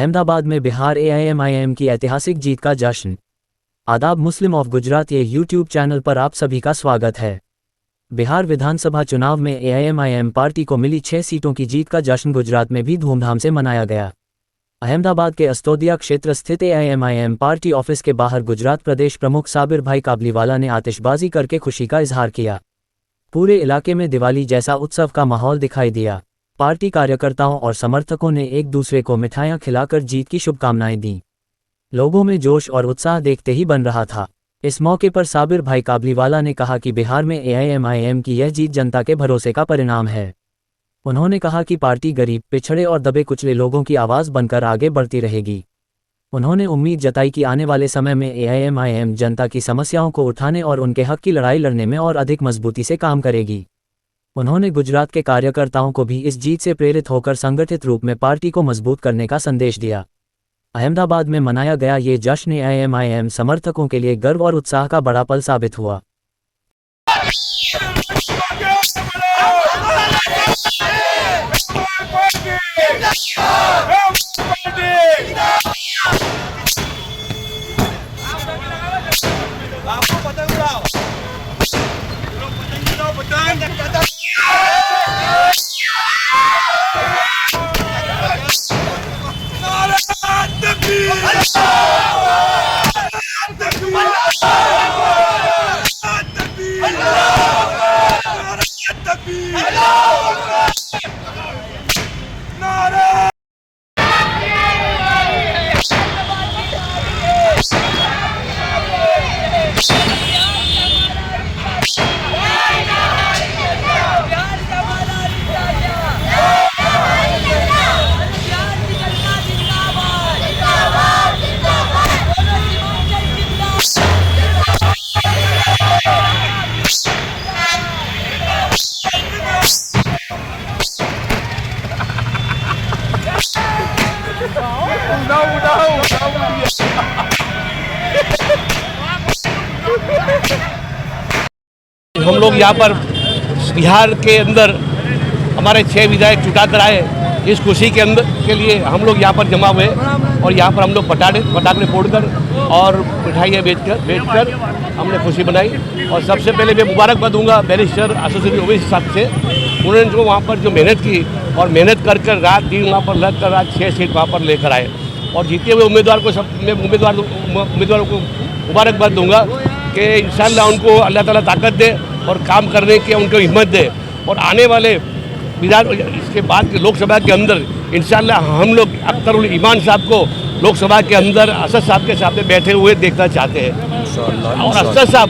अहमदाबाद में बिहार एआईएमआईएम की ऐतिहासिक जीत का जश्न। आदाब मुस्लिम ऑफ गुजरात ये यूट्यूब चैनल पर आप सभी का स्वागत है। बिहार विधानसभा चुनाव में एआईएमआईएम पार्टी को मिली 6 सीटों की जीत का जश्न गुजरात में भी धूमधाम से मनाया गया। अहमदाबाद के अस्तोदिया क्षेत्र स्थित एआईएमआईएम पार्टी ऑफिस के बाहर गुजरात प्रदेश प्रमुख साबिर भाई काबलीवाला ने आतिशबाजी करके खुशी का इजहार किया। पूरे इलाके में दिवाली जैसा उत्सव का माहौल दिखाई दिया। पार्टी कार्यकर्ताओं और समर्थकों ने एक दूसरे को मिठाइयां खिलाकर जीत की शुभकामनाएं दी। लोगों में जोश और उत्साह देखते ही बन रहा था। इस मौके पर साबिर भाई काबलीवाला ने कहा कि बिहार में एआईएमआईएम की यह जीत जनता के भरोसे का परिणाम है। उन्होंने कहा कि पार्टी गरीब, पिछड़े और दबे कुचले लोगों की आवाज़ बनकर आगे बढ़ती रहेगी। उन्होंने उम्मीद जताई कि आने वाले समय में एआईएमआईएम जनता की समस्याओं को उठाने और उनके हक की लड़ाई लड़ने में और अधिक मजबूती से काम करेगी। उन्होंने गुजरात के कार्यकर्ताओं को भी इस जीत से प्रेरित होकर संगठित रूप में पार्टी को मजबूत करने का संदेश दिया। अहमदाबाद में मनाया गया ये जश्न एआईएमआईएम समर्थकों के लिए गर्व और उत्साह का बड़ा पल साबित हुआ। हम लोग यहाँ पर बिहार के अंदर हमारे 6 विधायक चुटा कर आए। इस खुशी के अंदर के लिए हम लोग यहाँ पर जमा हुए और यहाँ पर हम लोग पटाखे फोड़कर और मिठाइयाँ बेचकर हमने खुशी बनाई। और सबसे पहले मैं मुबारकबाद दूंगा बैरिस्टर एसोसिएशन ओवैसी साहब से। उन्होंने जो वहाँ पर जो मेहनत की और मेहनत कर रात दिन वहाँ पर लग कर आज 6 सीट वहाँ पर लेकर आए और जीते हुए उम्मीदवार को मैं उम्मीदवारों को मुबारकबाद दूंगा कि इंशाअल्लाह उनको अल्लाह ताला ताकत दे और काम करने की उनको हिम्मत दे। और आने वाले इसके बाद के लोकसभा के अंदर इंशाअल्लाह हम लोग अख्तरुल ईमान साहब को लोकसभा के अंदर असद साहब के सामने बैठे हुए देखना चाहते हैं। और असद साहब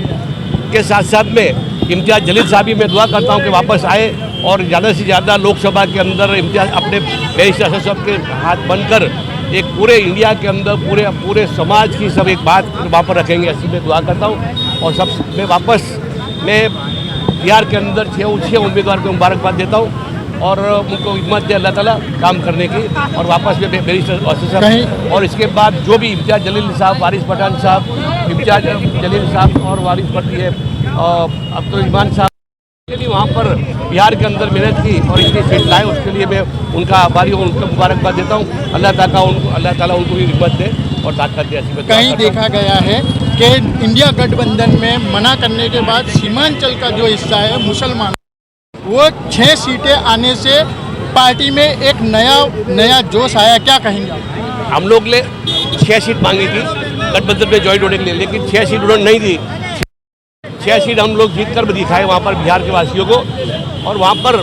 के साथ साथ में इम्तियाज़ जलील साहब भी मैं दुआ करता हूँ कि वापस आए और ज़्यादा से ज़्यादा लोकसभा के अंदर इम्तियाज़ अपने बैरिस्टर असद साहब के हाथ बनकर एक पूरे इंडिया के अंदर पूरे समाज की सब एक बात वहाँ पर रखेंगे, ऐसी मैं दुआ करता हूँ। और सब मैं बिहार के अंदर 6 उम्मीदवार को मुबारकबाद देता हूँ और उनको हिम्मत दे अल्लाह ताला काम करने की। और वापस में बैरिस्टर असद साहब और इसके बाद जो भी इम्तियाज़ जलील साहब, वारिस पठान साहब, इम्तियाज़ जलील साहब और वारिस पट्टी है अब्दुल ईमान साहब के लिए वहाँ पर बिहार के अंदर मेहनत की और इतनी सीट लाए, उसके लिए मैं उनका आभारी हूँ, उनको मुबारकबाद देता हूँ। अल्लाह ताला उनको भी हिम्मत दे और ताकत दे। ऐसी कहीं देखा गया है कि इंडिया गठबंधन में मना करने के बाद सीमांचल का जो हिस्सा है मुसलमान, वो 6 सीटें आने से पार्टी में एक नया जोश आया, क्या कहेंगे? हम लोग ने 6 सीट मांगी थी गठबंधन में ज्वाइन होने के लिए, लेकिन 6 सीट उन्होंने नहीं दी। 6 सीट हम लोग जीत कर भी दिखाए वहाँ पर बिहार के वासियों को। और वहाँ पर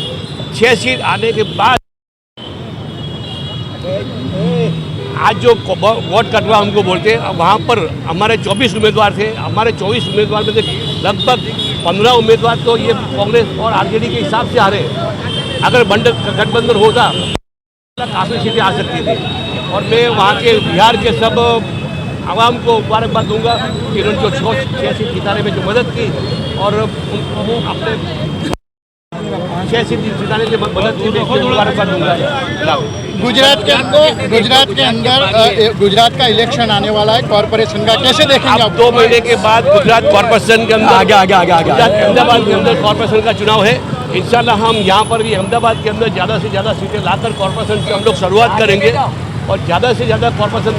6 सीट आने के बाद आज जो वोट कटवा हमको बोलते हैं, वहाँ पर हमारे 24 उम्मीदवार थे। हमारे 24 उम्मीदवार में से लगभग 15 उम्मीदवार तो ये कांग्रेस और आरजेडी के हिसाब से हारे। अगर गठबंधन होता काफ़ी सीटें आ सकती थी। और मैं वहाँ के बिहार के सब आवाम को मुबारकबाद दूंगा कि उन्होंने जो 6 सीट जिताने में जो मदद की और उनको अपने 6 सीट जिताने में मदद की, मुबारकबाद दूंगा। गुजरात का इलेक्शन आने वाला है कॉर्पोरेशन का, कैसे देखेंगे आप? 2 महीने के बाद गुजरात कॉर्पोरेशन के अंदर अहमदाबाद के अंदर कॉर्पोरेशन का चुनाव है। इंशाल्लाह हम यहाँ पर भी अहमदाबाद के अंदर ज़्यादा से ज़्यादा सीटें लाकर कॉर्पोरेशन की हम लोग शुरुआत करेंगे और ज़्यादा से ज़्यादा कॉर्पोरेशन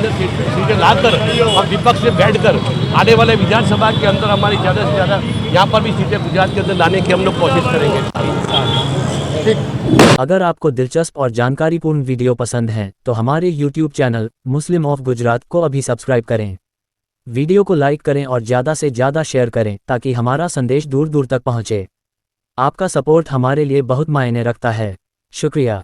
सीटें लाकर और विपक्ष से बैठकर आने वाले विधानसभा के अंदर हमारी ज़्यादा से ज़्यादा यहाँ पर भी सीटें गुजरात के अंदर लाने की हम लोग कोशिश करेंगे। अगर आपको दिलचस्प और जानकारीपूर्ण वीडियो पसंद हैं तो हमारे YouTube channel Muslim of Gujarat को अभी सब्सक्राइब करें। वीडियो को लाइक करें और ज़्यादा से ज़्यादा शेयर करें ताकि हमारा संदेश दूर दूर तक पहुँचे। आपका सपोर्ट हमारे लिए बहुत मायने रखता है। शुक्रिया।